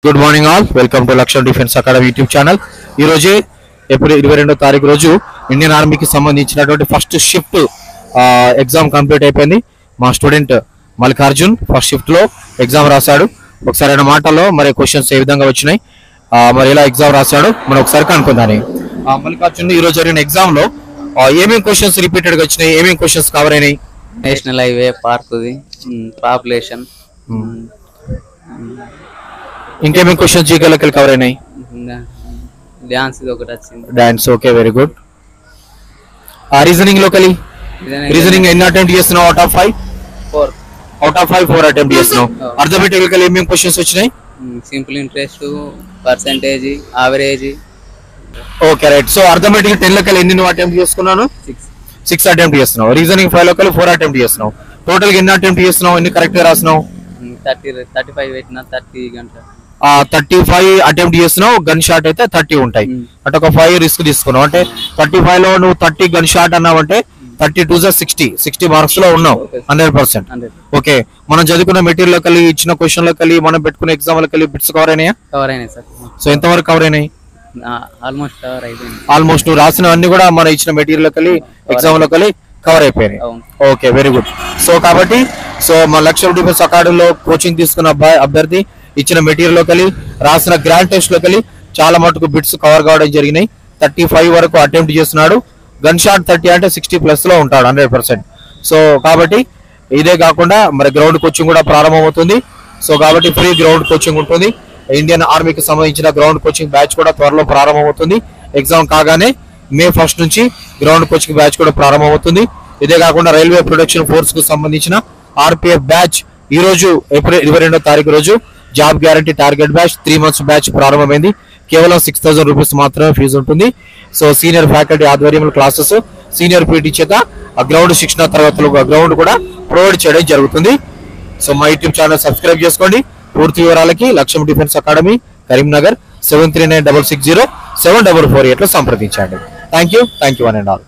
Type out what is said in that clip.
Good morning all, welcome to లక్ష్యం defence academy YouTube channel. ఈ రోజే ఏప్రిల్ 22వ తారీఖు రోజు ఇండియన్ ఆర్మీకి సంబంధించినటువంటి ఫస్ట్ షిఫ్ట్ ఎగ్జామ్ కంప్లీట్ అయిపోయింది. మా స్టూడెంట్ మల్లికార్జున్ ఫస్ట్ షిఫ్ట్ లో ఎగ్జామ్ రాశాడు. ఒకసారి ఆయన మాటల్లో మరి క్వశ్చన్స్ ఏ విధంగా వచ్చినాయి, మరి ఎలా ఎగ్జామ్ రాశాడు మనం ఒకసారి కనుక్కుందాం. మల్లికార్జున్ ఈ రోజు జరిగిన ఎగ్జామ్ లో ఏమేమి క్వశ్చన్స్ రిపీటెడ్ గా వచ్చినాయి, ఏమేమి క్వశ్చన్స్ కవర్ అయినాయి? నేషనల్ హైవే, పార్కుది, పాపులేషన్, ఇంకేమేమి క్వశ్చన్స్ జీకేలకి కవర్ అయినాయి? డాన్స్ ఒకటి వచ్చింది. Dance, okay, very good. Reasoning లోకలి రీజనింగ్ ఎన్ని అటెంప్ట్ చేస్తున్నావు? అవుట్ ఆఫ్ 5 4 అటెంప్ట్ చేస్తున్నావు. అర్థమెటికల్ ఏమేమి క్వశ్చన్స్ వచ్చినాయి? Simple interest, percentage, average. Okay, right. So arithmetic 10 లెక్కలు ఎన్ని నువ్వు అటెంప్ట్ చేసుకున్నాను? 6 అటెంప్ట్ చేస్తున్నావు. రీజనింగ్ 5 లెక్కలు 4 అటెంప్ట్ చేస్తున్నావు. టోటల్ ఎన్ని అటెంప్ట్ చేస్తున్నావు, ఎన్ని కరెక్ట్ గా రాస్తున్నావు? 35 పెట్టిన 30 గంట 35 అటెంప్ట్ చేస్తున్నావు. గన్ షాట్ అయితే 30 ఉంటాయి. అంటే ఒక 5 రిస్క్ తీసుకున్నావు. అంటే 35 లో నువ్వు 30 గన్ షాట్ అన్నావు అంటే 32 60 మార్క్స్ లో ఉన్నావు 100%. ఓకే, మనం చదువుకున్న మెటీరియల్ లోకి ఇచ్చిన క్వశ్చన్ లోకి మనం పెట్టుకున్న ఎగ్జామ్ లోకి బిట్స్ కవర్ అయినాయా? కవర్ అయినాయి సార్. సో ఎంతవరకు కవర్ అయినాయి? ఆల్మోస్ట్ కవర్ అయిపోయింది. ఆల్మోస్ట్ నువ్వు రాసినవన్నీ కూడా మన ఇచ్చిన మెటీరియల్ లోకి ఎగ్జామ్ లోకి కవర్ అయిపోయినాయి. Okay, very good. సో కాబట్టి మన లక్ష్యం డిఫెన్స్ అకాడమీలో కోచింగ్ తీసుకున్న అభ్యర్థి ఇచ్చిన మెటీరియల్ లోకి రాసిన గ్రాండ్ టెస్ట్ లోకి చాలా మటుకు బిట్స్ కవర్ కావడం జరిగినాయి. 35 వరకు అటెంప్ట్ చేస్తున్నాడు. గన్ షాట్ 30 అంటే 60+ లో ఉంటాడు 100%. సో కాబట్టి ఇదే కాకుండా మరి గ్రౌండ్ కోచింగ్ కూడా ప్రారంభమవుతుంది. సో కాబట్టి ఫ్రీ గ్రౌండ్ కోచింగ్ ఉంటుంది. ఇండియన్ ఆర్మీకి సంబంధించిన గ్రౌండ్ కోచింగ్ బ్యాచ్ కూడా త్వరలో ప్రారంభమవుతుంది. ఎగ్జామ్ కాగానే May 1 నుంచి గ్రౌండ్ కోచింగ్ బ్యాచ్ కూడా ప్రారంభమవుతుంది. ఇదే కాకుండా రైల్వే ప్రొడక్షన్ ఫోర్స్ కు సంబంధించిన RPF బ్యాచ్ ఈ రోజు ఏప్రిల్ 22వ తారీఖు రోజు job guarantee target batch 3 months batch ప్రారంభమైంది. కేవలం 6000 రూపీస్ మాత్రమే ఫీజు ఉంటుంది. సో సీనియర్ ఫ్యాకల్టీ ఆధ్వర్యంలో క్లాసెస్, సీనియర్ పీటీ చేత గ్రౌండ్ శిక్షణ తరగతులు గ్రౌండ్ కూడా ప్రొవైడ్ చేయడం జరుగుతుంది. సో మా యూట్యూబ్ ఛానల్ సబ్స్క్రైబ్ చేసుకోండి. పూర్తి వివరాలకి లక్ష్యం డిఫెన్స్ అకాడమీ, కరీంనగర్ 7396607448 సంప్రదించండి. Thank you one and all.